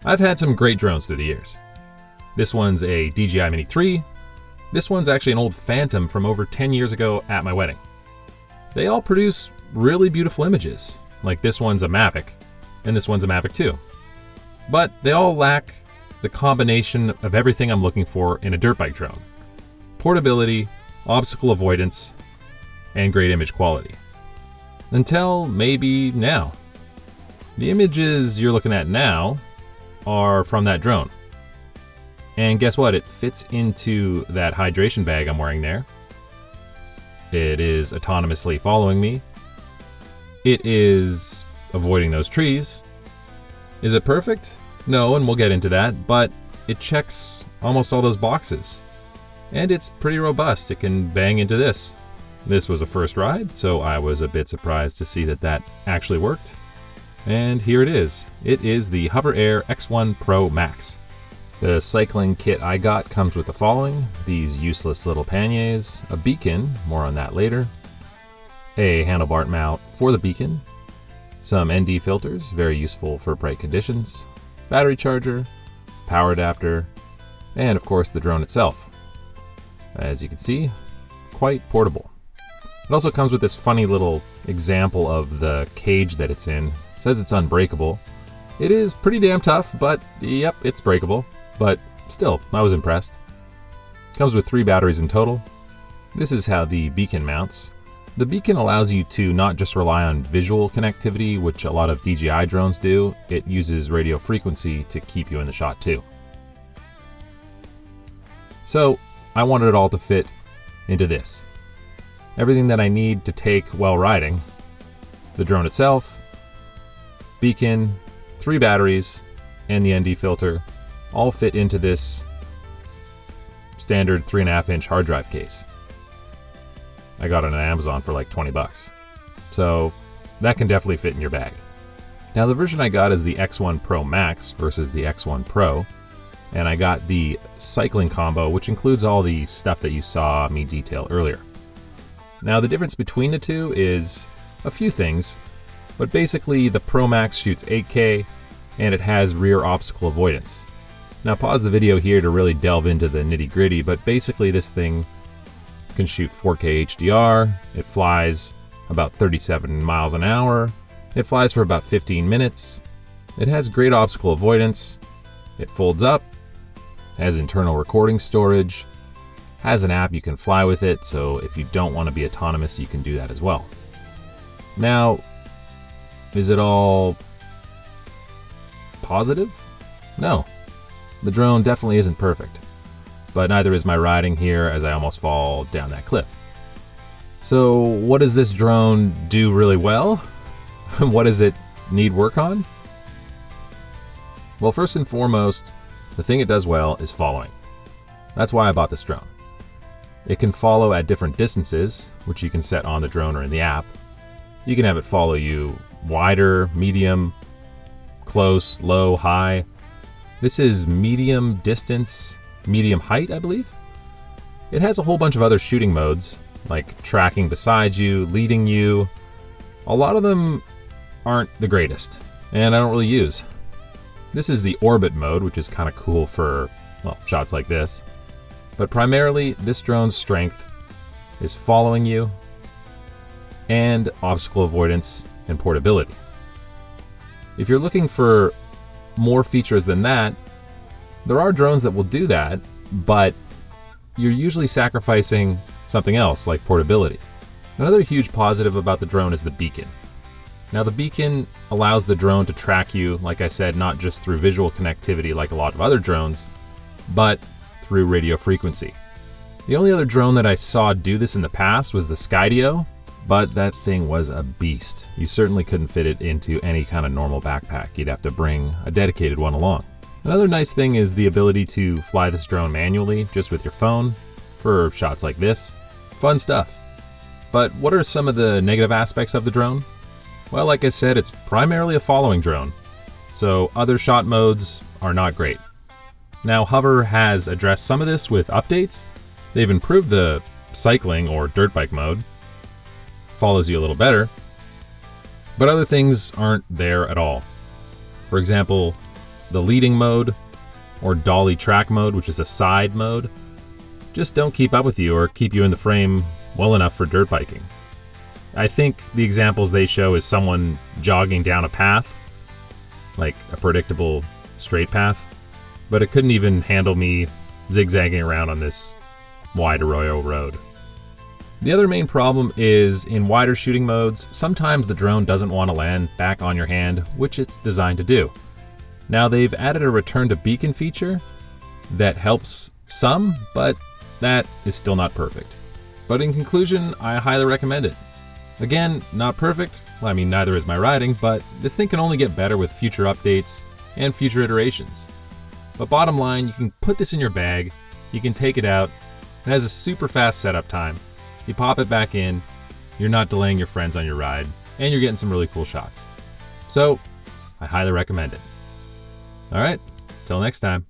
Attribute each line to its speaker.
Speaker 1: I've had some great drones through the years. This one's a DJI Mini 3. This one's actually an old Phantom from over 10 years ago at my wedding. They all produce really beautiful images, like this one's a Mavic, and this one's a Mavic 2. But they all lack the combination of everything I'm looking for in a dirt bike drone: portability, obstacle avoidance, and great image quality. Until maybe now. The images you're looking at now are from that drone. And guess what? It fits into that hydration bag I'm wearing there. It is autonomously following me. It is avoiding those trees. Is it perfect? No, and we'll get into that, but it checks almost all those boxes. And it's pretty robust. It can bang into this. This was a first ride, so I was a bit surprised to see that that actually worked. And here it is. It is the Hover Air X1 Pro Max. The cycling kit I got comes with the following: these useless little panniers, a beacon, more on that later, a handlebar mount for the beacon, some ND filters, very useful for bright conditions, battery charger, power adapter, and of course the drone itself. As you can see, quite portable. It also comes with this funny little example of the cage that it's in. It says it's unbreakable. It is pretty damn tough, but yep, it's breakable. But still, I was impressed. It comes with 3 batteries in total. This is how the beacon mounts. The beacon allows you to not just rely on visual connectivity, which a lot of DJI drones do. It uses radio frequency to keep you in the shot too. So I wanted it all to fit into this. Everything that I need to take while riding: the drone itself, beacon, 3 batteries, and the ND filter, all fit into this standard 3.5-inch hard drive case. I got it on Amazon for like 20 bucks. So that can definitely fit in your bag. Now the version I got is the X1 Pro Max versus the X1 Pro, and I got the cycling combo, which includes all the stuff that you saw me detail earlier. Now the difference between the two is a few things, but basically the Pro Max shoots 8K and it has rear obstacle avoidance. Now pause the video here to really delve into the nitty gritty, but basically this thing can shoot 4K HDR, it flies about 37 miles an hour, it flies for about 15 minutes, it has great obstacle avoidance, it folds up, has internal recording storage, has an app you can fly with it, so if you don't want to be autonomous, you can do that as well. Now, is it all positive? No. The drone definitely isn't perfect, but neither is my riding here as I almost fall down that cliff. So what does this drone do really well? What does it need work on? Well, first and foremost, the thing it does well is following. That's why I bought this drone. It can follow at different distances, which you can set on the drone or in the app. You can have it follow you wider, medium, close, low, high. This is medium distance, medium height, I believe. It has a whole bunch of other shooting modes, like tracking beside you, leading you. A lot of them aren't the greatest, and I don't really use. This is the orbit mode, which is kind of cool for, well, shots like this. But primarily, this drone's strength is following you and obstacle avoidance and portability. If you're looking for more features than that, there are drones that will do that, but you're usually sacrificing something else like portability. Another huge positive about the drone is the beacon. Now the beacon allows the drone to track you, like I said, not just through visual connectivity like a lot of other drones, but through radio frequency. The only other drone that I saw do this in the past was the Skydio, but that thing was a beast. You certainly couldn't fit it into any kind of normal backpack. You'd have to bring a dedicated one along. Another nice thing is the ability to fly this drone manually, just with your phone, for shots like this. Fun stuff. But what are some of the negative aspects of the drone? Well, like I said, it's primarily a following drone, so other shot modes are not great. Now, Hover has addressed some of this with updates. They've improved the cycling or dirt bike mode, follows you a little better, but other things aren't there at all. For example, the leading mode, or dolly track mode, which is a side mode, just don't keep up with you or keep you in the frame well enough for dirt biking. I think the examples they show is someone jogging down a path, like a predictable straight path, but it couldn't even handle me zigzagging around on this wide Arroyo road. The other main problem is in wider shooting modes, sometimes the drone doesn't want to land back on your hand, which it's designed to do. Now they've added a return to beacon feature that helps some, but that is still not perfect. But in conclusion, I highly recommend it. Again, not perfect, well, I mean neither is my riding, but this thing can only get better with future updates and future iterations. But bottom line, you can put this in your bag, you can take it out, it has a super fast setup time. You pop it back in, you're not delaying your friends on your ride, and you're getting some really cool shots. So, I highly recommend it. Alright, till next time.